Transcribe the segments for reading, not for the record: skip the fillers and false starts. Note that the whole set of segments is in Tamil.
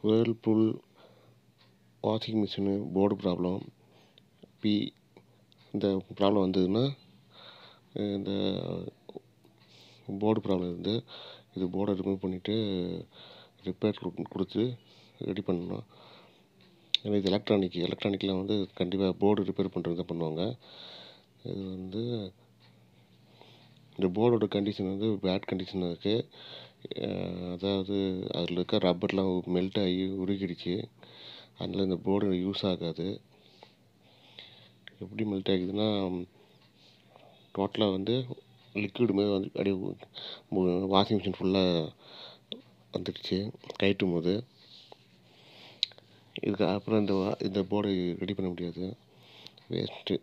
Whirlpool washing machine board problem இந்த ப்ராப்ளம் வந்ததுன்னா இந்த போர்டு ப்ராப்ளம் இருந்து இது போர்டை ரிமூவ் பண்ணிவிட்டு ரிப்பேர் கொடுத்து ரெடி பண்ணணும். ஏன்னா இது எலக்ட்ரானிக்கில் வந்து கண்டிப்பாக போர்டு ரிப்பேர் பண்ணுறது தான் பண்ணுவாங்க. இது வந்து இந்த போர்டோட கண்டிஷன் வந்து பேட் கண்டிஷனில் இருக்குது. அதாவது அதில் இருக்க ரப்பர்லாம் மெல்ட் ஆகி உருகிடுச்சு. அதனால் இந்த போர்டு யூஸ் ஆகாது. எப்படி மெல்ட் ஆகுதுன்னா டோட்டலாக வந்து லிக்விடு மாதிரி வந்து அப்படியே வாஷிங் மிஷின் ஃபுல்லாக வந்துடுச்சு கழட்டும் போது. இதுக்கு அப்புறம் இந்த போர்டை ரெடி பண்ண முடியாது, வேஸ்ட்டு.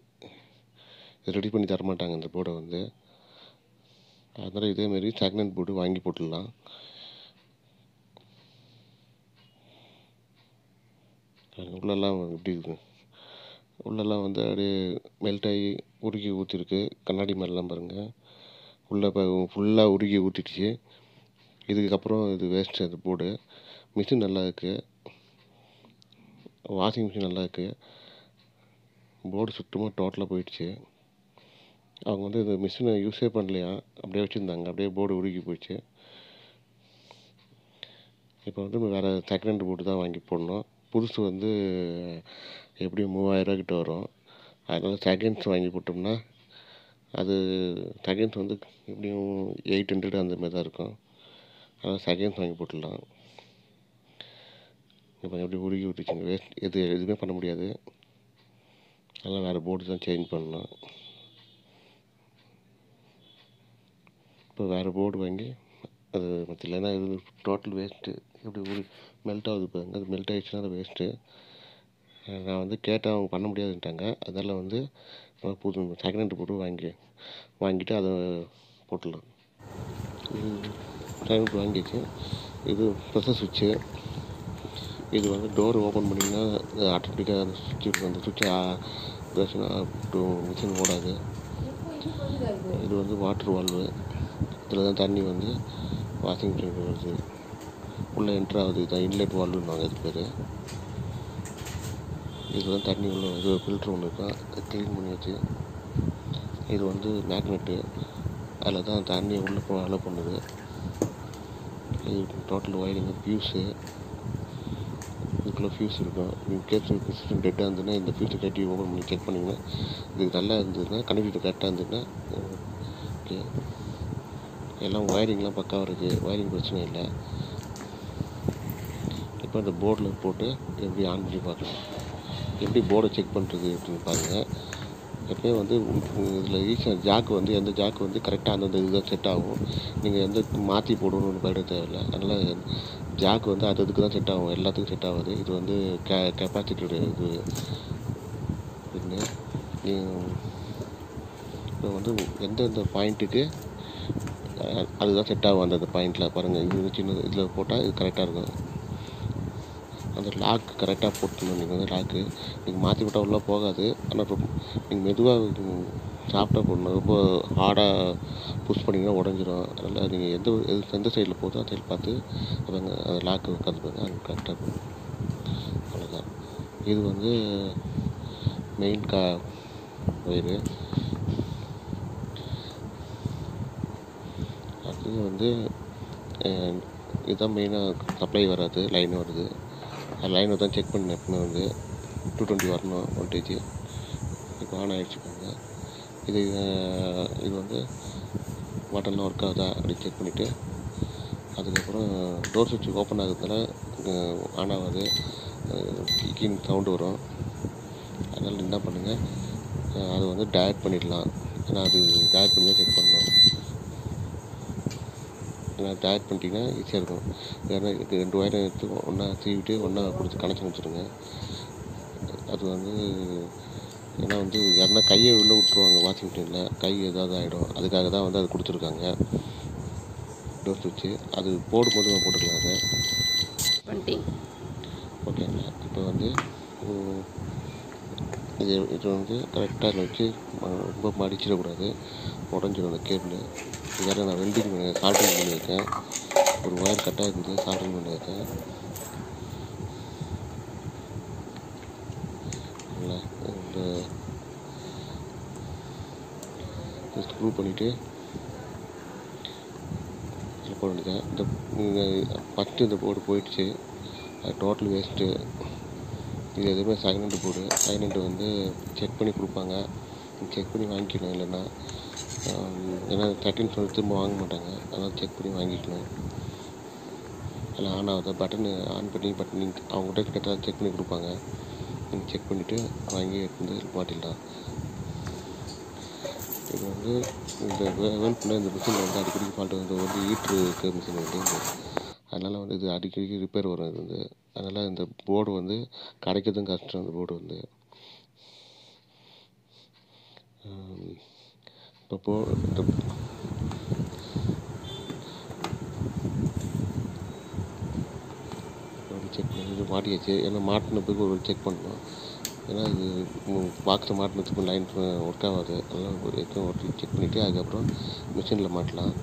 ரெடி பண்ணி தரமாட்டாங்க இந்த போர்டை வந்து. அதனால் இதேமாரி செகண்ட் ஹேண்ட் போர்டு வாங்கி போட்டுடலாம். உள்ளெல்லாம் எப்படி இருக்குது, உள்ளெல்லாம் வந்து அப்படியே மெல்ட் ஆகி உருகி ஊற்றிருக்கு. கண்ணாடி மாதிரிலாம் பாருங்கள், உள்ளே ஃபுல்லாக உருகி ஊற்றிடுச்சு. இதுக்கப்புறம் இது வேஸ்ட்டு. அந்த போர்டு மிஷின் நல்லா இருக்குது, வாஷிங் மிஷின் நல்லா இருக்குது. போர்டு சுத்தமாக டோட்டலாக போயிடுச்சு. அவங்க வந்து இந்த மிஷினை யூஸே பண்ணலையா, அப்படியே வச்சுருந்தாங்க. அப்படியே போர்டு உருகி போயிடுச்சு. இப்போ வந்து வேறு செகண்ட் ஹேண்ட் போர்டு தான் வாங்கி போடணும். புதுசு வந்து எப்படியும் 3000 கிட்ட வரும். அதனால் செகண்ட்ஸ் வாங்கி போட்டோம்னா அது செகண்ட்ஸ் வந்து எப்படியும் 800 அந்த மாதிரி தான் இருக்கும். அதனால் செகண்ட்ஸ் வாங்கி போட்டுடலாம். இப்போ எப்படி உருகி விட்டுச்சுங்க, வேஸ்ட். எதுவுமே பண்ண முடியாது. அதனால் வேறு போர்டு தான் சேஞ்ச் பண்ணணும். இப்போ வேறு போர்டு வாங்கி அது மற்ற இல்லைன்னா இது டோட்டல் வேஸ்ட்டு. எப்படி மெல்ட் ஆகுது பாருங்க, அது மெல்ட் ஆகிடுச்சுன்னா அது வேஸ்ட்டு. நான் வந்து கேட்டால் அவங்க பண்ண முடியாதுன்ட்டாங்க. அதனால் வந்து புது செகண்ட் ஹேண்ட் போர்டு வாங்கிட்டு அதை போட்டுடலாம். இது செகண்ட் ஹேண்ட் வாங்கிச்சு. இது ப்ரெஷர் சுவிட்சு. இது வந்து டோர் ஓப்பன் பண்ணிங்கன்னா ஆட்டோமேட்டிக்காக அந்த சுவிட்சை பேசினா மிஷின் ஓடாது. இது வந்து வாட்டர் வால்வு. இதில் தான் தண்ணி வந்து வாஷிங் மிஷின் வருது, உள்ளே என்ட்ரு ஆகுது. இதுதான் இன்லெட் வால்வுன்னுவாங்க இது பேர். இதில் தான் தண்ணி உள்ள இது ஃபில்ட்ரு ஒன்று இருக்கும், அதை க்ளீன் பண்ணியாச்சு. இது வந்து மேக்னெட்டு, அதில் தான் தண்ணி உள்ளே அலோவ் பண்ணுது. இது டோட்டல் ஒயரிங்கு, ஃபியூஸு. இதுக்குள்ளே ஃபியூஸ் இருக்கும். இன்கேஸ் சிஸ்டம் டெட்டாக இருந்ததுன்னா இந்த ஃபியூஸை கட்டி ஓப்பன் பண்ணி செக் பண்ணிங்கன்னா இது நல்லா இருந்ததுன்னா, கனெக்டிவிட்டி கரெக்டாக இருந்ததுன்னா ஓகே. எல்லாம் ஒயரிங்லாம் பக்காவாக இருக்குது, ஒயரிங் பிரச்சனை இல்லை. இப்போ இந்த போர்டில் போட்டு எப்படி ஆன் பண்ணி பார்க்கலாம். எப்படி போர்டை செக் பண்ணுறது அப்படின்னு பாருங்கள். எப்போயும் வந்து இதில் ஈஸியாக ஜாக்கு வந்து எந்த ஜாக்கு வந்து கரெக்டாக அந்தந்த இதுதான் செட் ஆகும். நீங்கள் எந்த மாற்றி போடணும்னு பயப்பட தேவையில்லை. அதனால் ஜாக்கு வந்து அதுக்கு தான் செட் ஆகும், எல்லாத்துக்கும் செட் ஆகாது. இது வந்து கெப்பாசிட்டியோட இது இதுன்னு இப்போ வந்து எந்தெந்த பாயிண்ட்டுக்கு அதுதான் செட் ஆகும். அந்தந்த பாயிண்டில் பாருங்கள், இது சின்ன இதில் போட்டால் இது கரெக்டாக இருக்கும். அந்த லாக் கரெக்டாக போட்டுக்கணும். நீங்கள் வந்து லாக்கு நீங்கள் மாற்றி விட்டால் உள்ளே போகாது. ஆனால் நீங்கள் மெதுவாக சாஃப்டாக போடணும். ரொம்ப ஹார்டாக புஷ் பண்ணிங்கன்னா உடஞ்சிரும். அதனால் நீங்கள் எந்த சைடில் போதோ அந்த சைடில் பார்த்து அந்த லாக்கு உட்காந்துப்பாங்க, அது கரெக்டாக போடணும். அவ்வளோதான். இது வந்து மெயின் வயிறு. அது வந்து இதுதான் மெயினாக சப்ளை வராது, லைன் வருது. லைனை தான் செக் பண்ணேன். எப்பவுமே வந்து 220 வரணும் வோல்டேஜ். இப்போ ஆன் ஆகிடுச்சு பாருங்க. இது வந்து பட்டன்லாம் ஒர்க் ஆகுதா அப்படின்னு செக் பண்ணிவிட்டு அதுக்கப்புறம் டோர் சுவிட்ச் ஓப்பன் ஆகுறதுனால ஆன் ஆகாது, கீன்னு சவுண்டு வரும். அதனால் என்ன பண்ணுங்கள், அதை வந்து டயட் பண்ணிடலாம். ஏன்னா அது டயட் பண்ணி தான் செக் பண்ணணும். டயட் பண்ணிட்டீங்கன்னா ஈஸியாக இருக்கும். ஏன்னா 2 ஒயரை எடுத்து ஒன்றா சீவிட்டு ஒன்றா கொடுத்து கனெக்ஷன் வச்சுருங்க. அது வந்து ஏன்னா வந்து யாருன்னா கையை உள்ளே விட்ருவாங்க வாஷிங் மிஷினில், கை ஏதாவது ஆகிடும். அதுக்காக தான் வந்து அது கொடுத்துருக்காங்க டோர் சுவிட்சு. அது போடும்போது போட்டுக்கலாம் அதை. ஓகேங்களா? இப்போ வந்து இது வந்து கரெக்டாக அதில் வச்சு ரொம்ப மடிச்சிடக்கூடாது, உடஞ்சிடும் அந்த கேபிள். வேறு நான் வெல்டிங் சால்ட்ரிங் பண்ணியிருக்கேன். ஒரு ஒயர் கட்டாக இருந்து சால்ட்ரிங் பண்ணியிருக்கேன். ப்ரூவ் பண்ணிவிட்டு இதில் போட வேண்டியதான். இந்த ஃபஸ்ட்டு இந்த போர்டு போயிடுச்சு, அது டோட்டல் வேஸ்ட்டு. இது எதுவுமே second hand board. Second hand வந்து செக் பண்ணி கொடுப்பாங்க, செக் பண்ணி வாங்கிக்கணும். இல்லைன்னா ஏன்னா 13 சொல்லி திரும்ப வாங்க மாட்டாங்க, அதனால் செக் பண்ணி வாங்கிக்கணும். அதில் ஆன் ஆகுது பட்டனு ஆன் பண்ணி பட்டன் அவங்ககிட்ட கேட்டால் செக் பண்ணி கொடுப்பாங்க. நீங்கள் செக் பண்ணிவிட்டு வாங்கி எடுத்து மாட்டிடலாம். இது வந்து இந்த வேல் பண்ண இந்த மிஷினில் வந்து அடிக்கடி ஃபால்ட்டு வந்து ஹீட்ரு இருக்க மிஷின் வந்து அதனால் வந்து இது அடிக்கடி ரிப்பேர் வரும். இது வந்து அதனால் இந்த போர்டு வந்து கிடைக்கிறதும் கஷ்டம். இந்த போர்டு வந்து இப்போ செக் பண்ணி இது மாட்டியாச்சு. ஏன்னா மாட்டின பிறகு ஒரு செக் பண்ணணும். ஏன்னா இது பாக்ஸை மாட்டினதுக்கு லைன் ஒர்க் ஆகாது. அதெல்லாம் ஒரு செக் பண்ணிவிட்டு அதுக்கப்புறம் மிஷினில் மாட்டலாம்.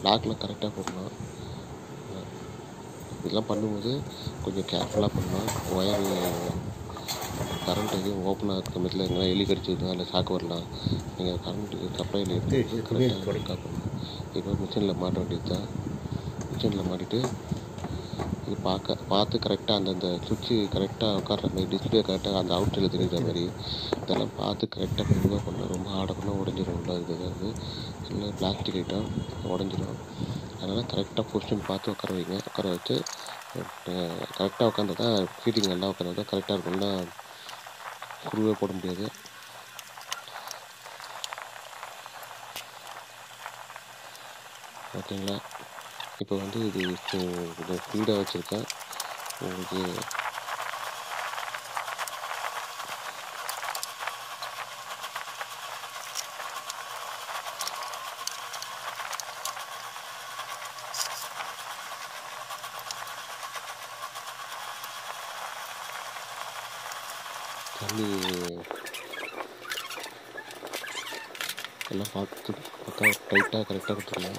லாக்லாம் கரெக்டாக போடணும். இதெல்லாம் பண்ணும்போது கொஞ்சம் கேர்ஃபுல்லாக பண்ணணும். ஒயர் கரண்ட் எதுவும் ஓப்பன் ஆகிற சமயத்தில் எங்கன்னா எலி கடிச்சிருந்தா இல்லை ஷாக் வரலாம். நீங்கள் கரண்ட்டு சப்ளையில் எடுத்து கரெக்டாக காக்கணும். இப்போ மிஷினில் மாட்ட வேண்டியது தான். மிஷினில் மாட்டிட்டு இது பார்த்து கரெக்டாக அந்தந்த சுவிட்சு கரெக்டாக உட்கார்ற மாதிரி, டிஸ்பிளே கரெக்டாக அந்த அவுட்டில் தெரிகிற மாதிரி இதெல்லாம் பார்த்து கரெக்டாக மெதுவாக பண்ணணும். ரொம்ப ஹார்டாக பண்ணால் உடஞ்சிரும். உள்ள இருக்கிறது இல்லை பிளாஸ்டிக் ஐட்டம் உடஞ்சிரும். அதனால் கரெக்டாக பொசிஷன் பார்த்து உட்கார வைங்க. உட்கார வச்சு கரெக்டாக உட்காந்தா தான் ஃபீட்டிங் நல்லா உட்காந்தா தான் கரெக்டாக இருக்கும்னா குருவே போட முடியாது. ஓகேங்களா? இப்போ வந்து இது கொஞ்சம் ஸ்பீடாக வச்சுருக்கேன். உங்களுக்கு தண்ணி எல்லாம் பார்த்து பக்கா டைட்டாக கரெக்டாக கொடுத்துருங்க.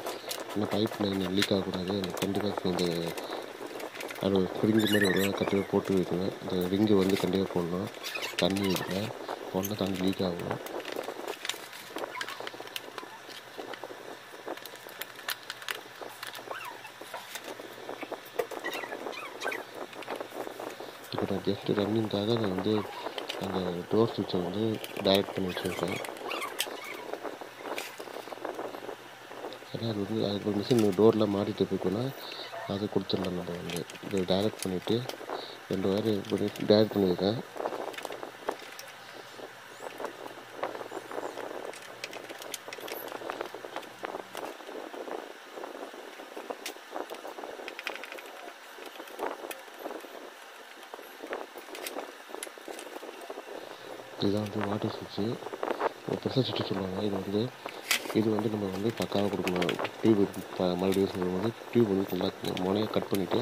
இன்னும் பைப் லைன் லீக் ஆகக்கூடாது. கண்டிப்பாக இந்த அது ஸ்ப்ரிங்கு மாதிரி ஒரு கண்டிப்பாக போட்டு வைக்கணும். இந்த ரிங்கு வந்து கண்டிப்பாக போடணும். தண்ணி இதில் போனால் தண்ணி லீக் ஆகும். இப்போ நான் ஜஸ்ட்டு ரன்னிங்காக நான் வந்து அந்த டோர் சுவிட்சை வந்து டைரக்ட் பண்ணி வச்சுருக்கேன். ஏன்னா அது வந்து அது மிஷின் டோரில் மாட்டிகிட்டு போய்க்குன்னா அதை கொடுத்துடலாம். நம்ம வந்து இதை டைரக்ட் பண்ணிவிட்டு 2 ஒயர் பண்ணி டைரக்ட் பண்ணியிருக்கேன். இதுதான் வந்து வாட்டர் சுவிட்சு, ப்ரெஷர் சுவிட்சு சொல்லுவாங்க. இது வந்து நம்ம வந்து பக்காவாக கொடுக்கணும். டியூப் மறுபடியும் சொல்லும்போது டியூப் வந்து நல்லா முனையை கட் பண்ணிவிட்டு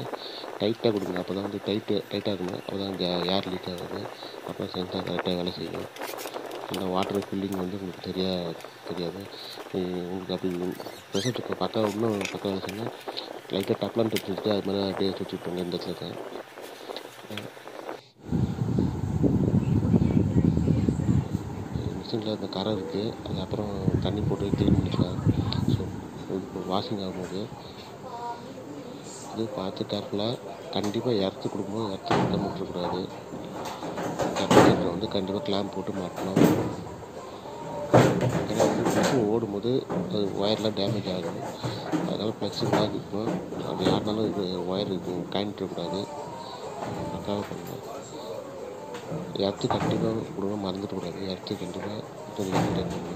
டைட்டாக கொடுக்கணும். அப்போ தான் வந்து டைட்டாக இருக்கணும். அப்போ தான் ஏர் லீக் ஆகாது. அப்புறம் சென்சார் கரெக்டாக வேலை செய்யும். இல்லை வாட்டர் ஃபில்லிங் வந்து உங்களுக்கு தெரியாது. உங்களுக்கு அப்படி ப்ரெஷர் சுவிட்சு பக்காவாக இன்னும் பக்கம் வேலை செய்யணும். லைட்டாக டப்லான் டிப்ஸ் இருக்குது, அது மாதிரி அப்படியே சுற்றிட்டு இந்த இடத்துல இருக்கேன். மிஷினில் அந்த கரை இருக்குது, அது அப்புறம் தண்ணி போட்டு க்ளீன் பண்ணிக்கலாம். ஸோ இப்போ வாஷிங் ஆகும்போது இது பார்த்து கேர்ஃபுல்லாக கண்டிப்பாக எர்த்து கொடுக்கும்போது எர்த்து மட்டும் விட்டுறக்கூடாது. கண்டிப்பாக வந்து கண்டிப்பாக கிளாம்ப் போட்டு மாட்டணும். ஏன்னா வந்து மிஷின் ஓடும்போது அது ஒயர்லாம் டேமேஜ் ஆகும். அதனால் ஃப்ளெக்சிபிளாக இருக்கணும். அது யாருனாலும் இது ஒயர் காய்ஞ்சிடக்கூடாது. பக்காவாக பண்ணணும். எர்த்து கண்டிப்பாக கொடுங்க, மறந்துடக்கூடாது. எர்த்து கண்டிப்பாக மெயின்டைன் பண்ணணும்.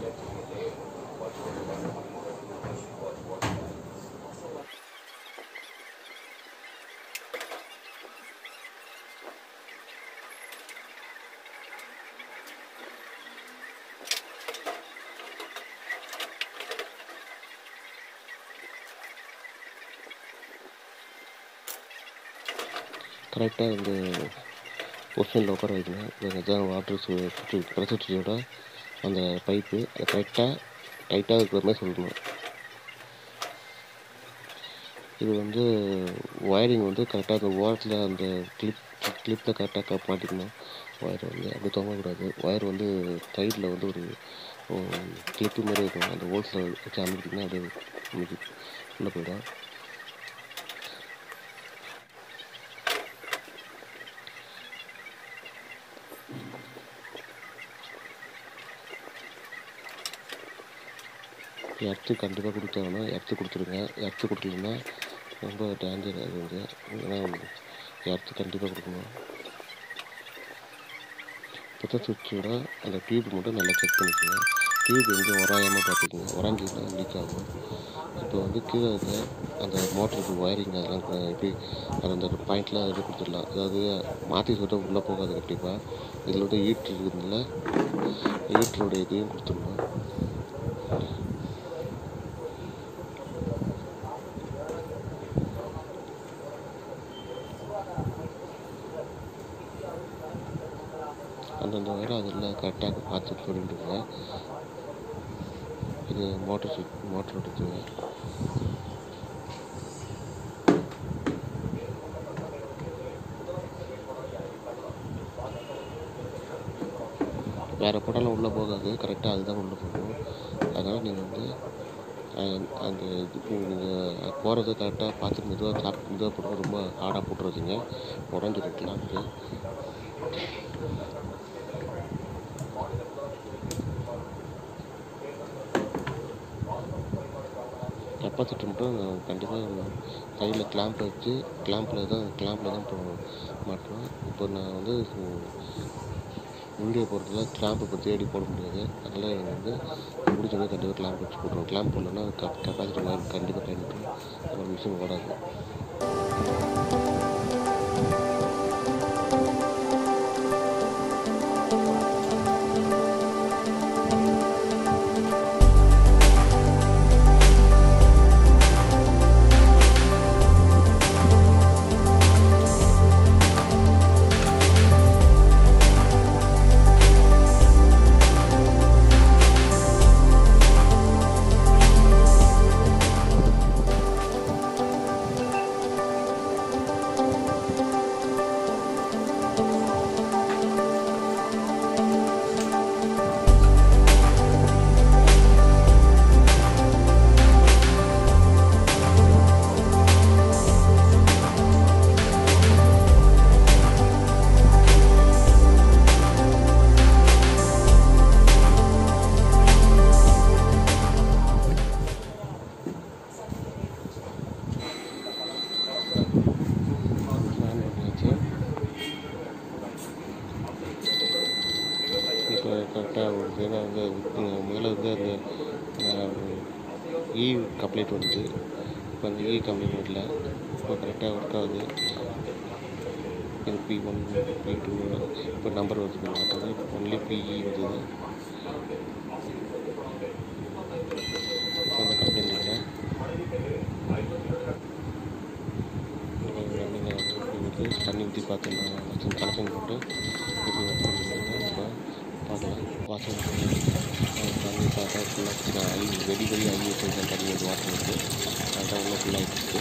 கரெக்டாக இந்த பொசிஷனில் உட்கார வைக்கணும். இதுதான் வாட்டர் சுவிட்சு ப்ரெஷர் சுவிட்சோட அந்த பைப்பு அதை கரெக்டாக டைட்டாக இருக்கிற மாதிரி சொல்லணும். இது வந்து ஒயரிங் வந்து கரெக்டாக அந்த ஓரத்தில் அந்த கிளிப்பில் கரெக்டாக மாட்டிக்கணும். ஒயர் வந்து அப்படி தொங்கக்கூடாது. ஒயர் வந்து சைடில் வந்து ஒரு கிளிப்பு மாதிரி இருக்கும். அந்த ஹோல்ஸில் வச்சு அமைக்கிட்டிங்கன்னா அப்படியே உங்களுக்கு உள்ளே போயிடும். எர்த்து கண்டிப்பாக கொடுத்தாகணும். எர்த்து கொடுத்துருங்க. எர்த்து கொடுக்கலன்னா ரொம்ப டேஞ்சர். அது வந்து ஏன்னா எர்த்து கண்டிப்பாக கொடுக்கணும். புத்த சுவிட்சோட அந்த டியூப் மட்டும் நல்லா செக் பண்ணிக்கோங்க. டியூப் எங்கேயும் உராயாமல் பார்த்துக்கோங்க. உராஞ்சிதுன்னா லீக் ஆகும். இப்போ வந்து கீழே இருக்க அந்த மோட்டருக்கு ஒயரிங் அதெல்லாம் எப்படி அது அந்த பாயிண்டில் அது கொடுத்துடலாம். அதாவது மாற்றி சொல்லிட்டு உள்ளே போகாது கண்டிப்பாக. இதில் வந்து ஈட்ரு இருக்குதுல, ஈட்டரோட இதையும் கொடுத்துடணும். அந்தந்த ஒயரை அதில் கரெக்டாக பார்த்து சொல்லிவிடுங்க. இது மோட்டரோடது. வேறு படம்லாம் உள்ளே போகாது. கரெக்டாக அதுதான் உள்ளே போகும். அதனால் நீங்கள் வந்து அந்த இது நீங்கள் போகிறத கரெக்டாக பார்த்து மெதுவாக போட்டு ரொம்ப ஹார்டாக போட்டுறாதீங்க. உடஞ்சிருக்கலாம். கெப்பாசிட்டர் மட்டும் கண்டிப்பாக கையில் கிளாம்பை வச்சு கிளாம்பில் தான் மாட்டுறோம். இப்போ நான் வந்து வீடியோ போடுறதுல கிளாம்பை இப்போ தேடி போட முடியாது. அதனால் எனக்கு வந்து முடிஞ்சவங்க கண்டிப்பாக கிளாம்ப் வச்சு போட்டுருவோம். கிளாம்ப் போடலன்னா கெப்பாசிட்டர் மாதிரி கண்டிப்பாக கைவிட்டுரும். அப்புறம் மிஷின் ஓடாது. இப்போ கரெக்டாக வருது. நான் வந்து முதல்ல வந்து அந்த இ கம்ப்ளைண்ட் வந்துச்சு. இப்போ அந்த இ கம்ப்ளைண்ட் வரல. இப்போ கரெக்டாக ஒர்க் ஆகுது. இது P1 P2 இப்போ நம்பர் வருது. பார்த்தோன்னா ஒன்லி PE வருது. இப்போ அந்த கம்ப்ளைண்ட் இல்லை. நீங்கள் தண்ணி ஊற்றி பார்த்துக்கலாம். கனெக்ஷன் போட்டு இப்படி ஒர்க் பண்ணிங்கன்னா இப்போ பார்க்கலாம். வாஷிங் மிஷின் தண்ணி பார்த்தா ஃபுல்லாக வெடி வச்சுருக்கேன். தண்ணி வந்து வாட்டர் வந்து அதுதான் உள்ள ஃபுல்லாக வச்சுருக்கு.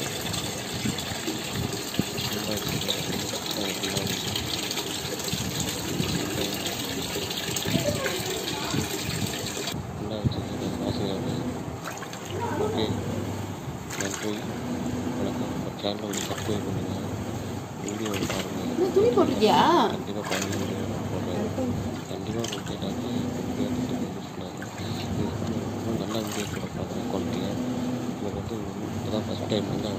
ஃபுல்லாக வச்சுருக்கேன். ஃபுல்லாக வாஷிங் ஆகுது. ஓகே, நன்றி, வணக்கம். சேனலை வந்து சப்ஸ்கிரைப் பண்ணுங்கள். வீடியோ பாருங்கள். கண்டிப்பாக பாருங்கள். கண்டிப்பாக உங்களுக்கு ஏதாவது வீடியோ யூஸ்ஃபுல்லாக இருக்கும். இது ரொம்ப நல்ல வீடியோ பார்க்குறேன் குவாலிட்டியாக. எனக்கு வந்து இப்போ தான் ஃபஸ்ட் டைம் வந்து